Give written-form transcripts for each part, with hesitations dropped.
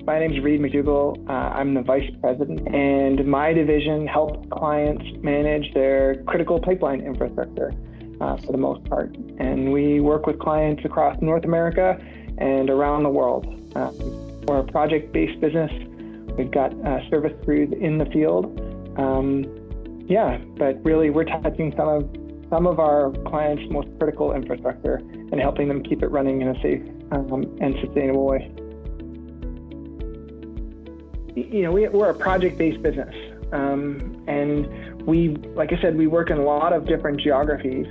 My name is Reed McDougall. I'm the Vice President, and my division helps clients manage their critical pipeline infrastructure for the most part. And we work with clients across North America and around the world. We're a project-based business. We've got service crews in the field. But really we're touching some of our clients' most critical infrastructure and helping them keep it running in a safe and sustainable way. We're a project-based business, and like I said, we work in a lot of different geographies,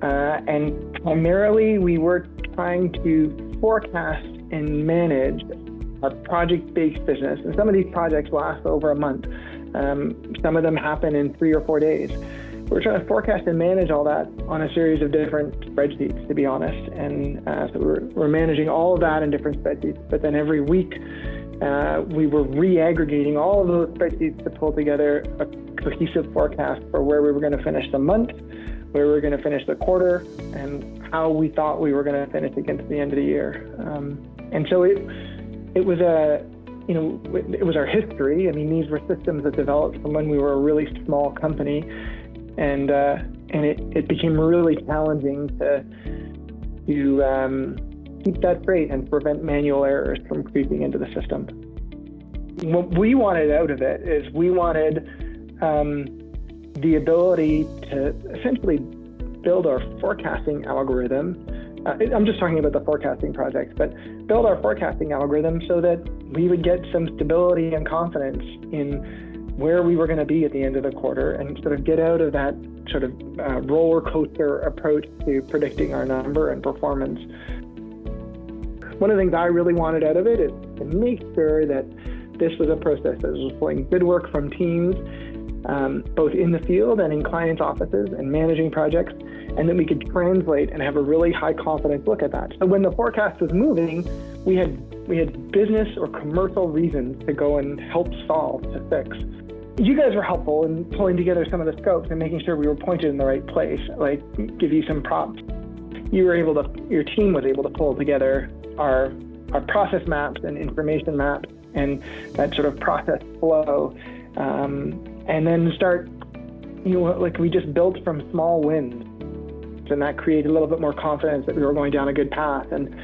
and primarily we work trying to forecast and manage a project-based business. And some of these projects last over a month. Some of them happen in 3 or 4 days. We're trying to forecast and manage all that on a series of different spreadsheets, to be honest. And so we're managing all of that in different spreadsheets. But then every week, we were re-aggregating all of those spreadsheets to pull together a cohesive forecast for where we were going to finish the month, where we were going to finish the quarter, and how we thought we were going to finish against the end of the year. And so it was our history. I mean, these were systems that developed from when we were a really small company, and it became really challenging to keep that straight and prevent manual errors from creeping into the system. What we wanted out of it is we wanted the ability to essentially build our forecasting algorithm. I'm just talking about the forecasting projects, but build our forecasting algorithm so that we would get some stability and confidence in where we were going to be at the end of the quarter and sort of get out of that sort of roller coaster approach to predicting our number and performance. One of the things I really wanted out of it is to make sure that this was a process that was pulling good work from teams, both in the field and in clients' offices and managing projects, and then we could translate and have a really high confidence look at that. So when the forecast was moving, we had business or commercial reasons to go and help solve, to fix. You guys were helpful in pulling together some of the scopes and making sure we were pointed in the right place, like give you some prompts. Your team was able to pull together our process maps and information maps and that sort of process flow, and then start, we just built from small wins. And that created a little bit more confidence that we were going down a good path. And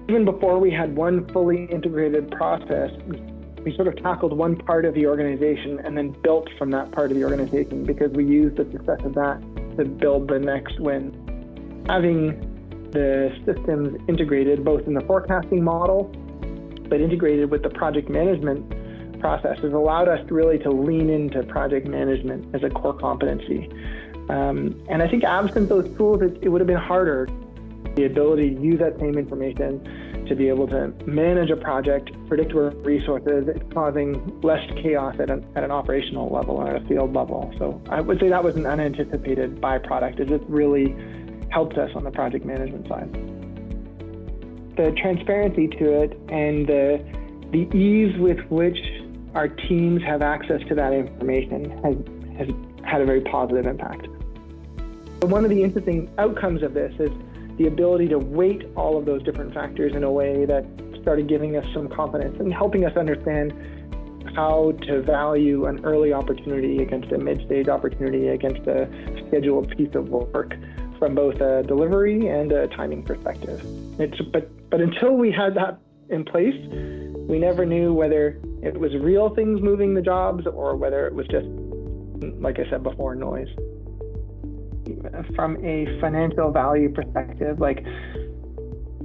even before we had one fully integrated process, we sort of tackled one part of the organization and then built from that part of the organization because we used the success of that to build the next win. Having the systems integrated both in the forecasting model, but integrated with the project management process has allowed us really to lean into project management as a core competency. And I think absent those tools, it would have been harder. The ability to use that same information to be able to manage a project, predict resources, it's causing less chaos at an operational level and at a field level. So I would say that was an unanticipated byproduct. It just really helped us on the project management side. The transparency to it and the ease with which our teams have access to that information has had a very positive impact. One of the interesting outcomes of this is the ability to weight all of those different factors in a way that started giving us some confidence and helping us understand how to value an early opportunity against a mid-stage opportunity against a scheduled piece of work from both a delivery and a timing perspective. But until we had that in place, we never knew whether it was real things moving the jobs or whether it was just, like I said before, noise. From a financial value perspective, like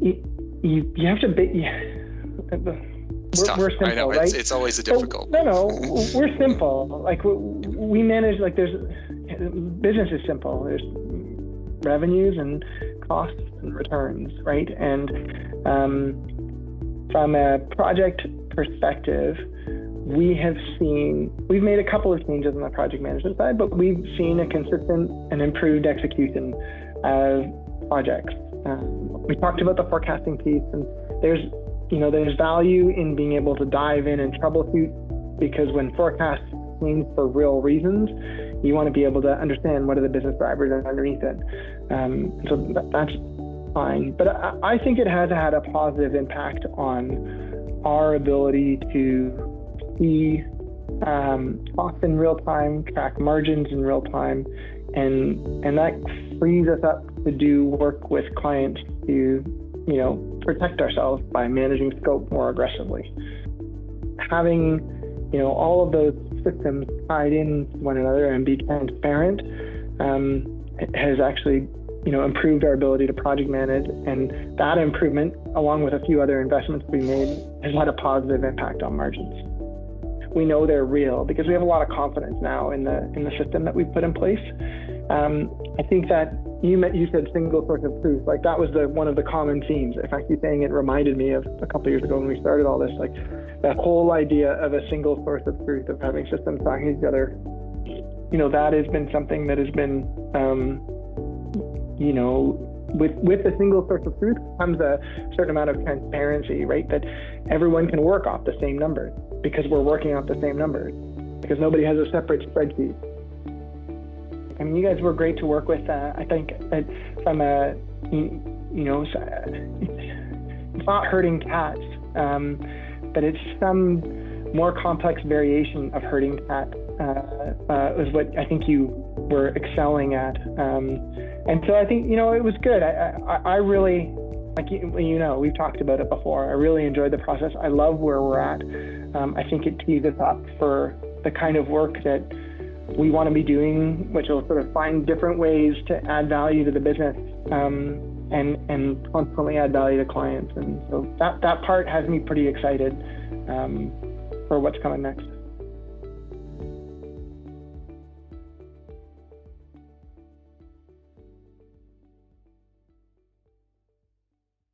you have to be. We're simple, I know, right? it's always a difficult. No, we're simple. Like we manage. Like business is simple. There's revenues and costs and returns, right? And from a project perspective, we've made a couple of changes on the project management side, but we've seen a consistent and improved execution of projects. We talked about the forecasting piece, and there's value in being able to dive in and troubleshoot, because when forecasts change for real reasons, you want to be able to understand what are the business drivers underneath it. So that's fine. But I think it has had a positive impact on our ability to see costs in real time, track margins in real time, and that frees us up to do work with clients to, protect ourselves by managing scope more aggressively. Having, all of those systems tied in to one another and be transparent has actually, improved our ability to project manage, and that improvement, along with a few other investments we made, has had a positive impact on margins. We know they're real because we have a lot of confidence now in the system that we've put in place. I think that you said single source of truth, like that was one of the common themes. In fact, you saying it reminded me of a couple of years ago when we started all this, like that whole idea of a single source of truth, of having systems talking to each other. That has been something that has been, with the single source of truth comes a certain amount of transparency, right? That everyone can work off the same numbers because we're working off the same numbers, because nobody has a separate spreadsheet. I mean, you guys were great to work with. I think from it's not herding cats, but it's some more complex variation of herding cats was what I think you were excelling at. And so I think, it was good. I really, like, we've talked about it before. I really enjoyed the process. I love where we're at. I think it tees us up for the kind of work that we want to be doing, which will sort of find different ways to add value to the business and constantly add value to clients. And so that part has me pretty excited for what's coming next.